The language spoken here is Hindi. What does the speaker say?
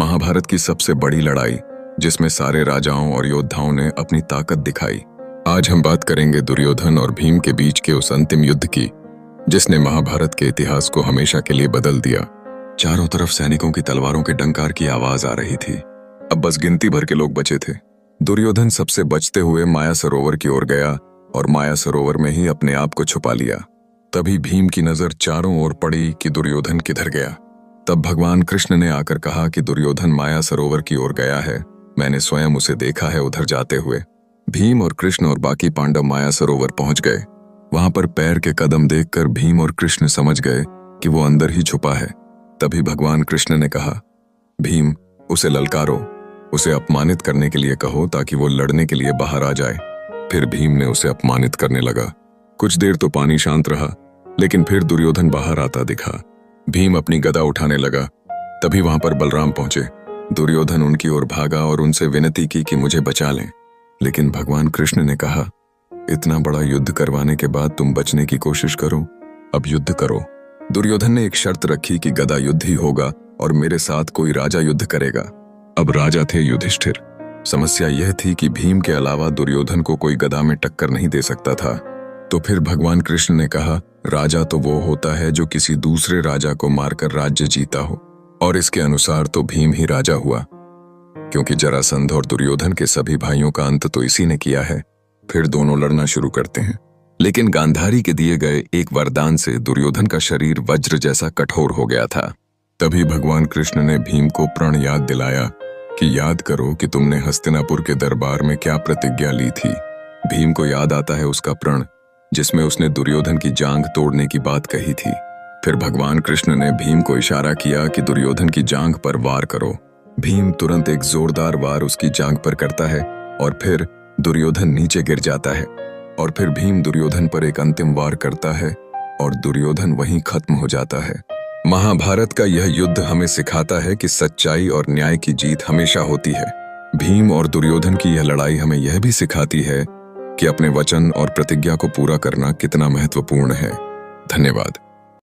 महाभारत की सबसे बड़ी लड़ाई, जिसमें सारे राजाओं और योद्धाओं ने अपनी ताकत दिखाई। आज हम बात करेंगे दुर्योधन और भीम के बीच के उस अंतिम युद्ध की, जिसने महाभारत के इतिहास को हमेशा के लिए बदल दिया। चारों तरफ सैनिकों की तलवारों के डंकार की आवाज आ रही थी। अब बस गिनती भर के लोग बचे थे। दुर्योधन सबसे बचते हुए माया सरोवर की ओर गया और माया सरोवर में ही अपने आप को छुपा लिया। तभी भीम की नजर चारों ओर पड़ी कि दुर्योधन किधर गया। तब भगवान कृष्ण ने आकर कहा कि दुर्योधन माया सरोवर की ओर गया है, मैंने स्वयं उसे देखा है उधर जाते हुए। भीम और कृष्ण और बाकी पांडव माया सरोवर पहुंच गए। वहां पर पैर के कदम देखकर भीम और कृष्ण समझ गए कि वो अंदर ही छुपा है। तभी भगवान कृष्ण ने कहा, भीम, उसे ललकारो, उसे अपमानित करने के लिए कहो ताकि वो लड़ने के लिए बाहर आ जाए। फिर भीम ने उसे अपमानित करने लगा। कुछ देर तो पानी शांत रहा, लेकिन फिर दुर्योधन बाहर आता दिखा। भीम अपनी गदा उठाने लगा। तभी वहां पर बलराम पहुंचे। दुर्योधन उनकी ओर भागा और उनसे विनती की कि मुझे बचा लें, लेकिन भगवान कृष्ण ने कहा, इतना बड़ा युद्ध करवाने के बाद तुम बचने की कोशिश करो, अब युद्ध करो। दुर्योधन ने एक शर्त रखी कि गदा युद्ध ही होगा और मेरे साथ कोई राजा युद्ध करेगा। अब राजा थे युधिष्ठिर। समस्या यह थी कि भीम के अलावा दुर्योधन को कोई गदा में टक्कर नहीं दे सकता था। तो फिर भगवान कृष्ण ने कहा, राजा तो वो होता है जो किसी दूसरे राजा को मारकर राज्य जीता हो, और इसके अनुसार तो भीम ही राजा हुआ, क्योंकि जरासंध और दुर्योधन के सभी भाइयों का अंत तो इसी ने किया है। फिर दोनों लड़ना शुरू करते हैं, लेकिन गांधारी के दिए गए एक वरदान से दुर्योधन का शरीर वज्र जैसा कठोर हो गया था। तभी भगवान कृष्ण ने भीम को प्रण याद दिलाया कि याद करो कि तुमने हस्तिनापुर के दरबार में क्या प्रतिज्ञा ली थी। भीम को याद आता है उसका प्रण, जिसमें उसने दुर्योधन की जांघ तोड़ने की बात कही थी। फिर भगवान कृष्ण ने भीम को इशारा किया कि दुर्योधन की जांघ पर वार करो। भीम तुरंत एक जोरदार वार उसकी जांघ पर करता है और फिर दुर्योधन नीचे गिर जाता है। और फिर भीम दुर्योधन पर एक अंतिम वार करता है और दुर्योधन वहीं खत्म हो जाता है। महाभारत का यह युद्ध हमें सिखाता है कि सच्चाई और न्याय की जीत हमेशा होती है। भीम और दुर्योधन की यह लड़ाई हमें यह भी सिखाती है कि अपने वचन और प्रतिज्ञा को पूरा करना कितना महत्वपूर्ण है। धन्यवाद।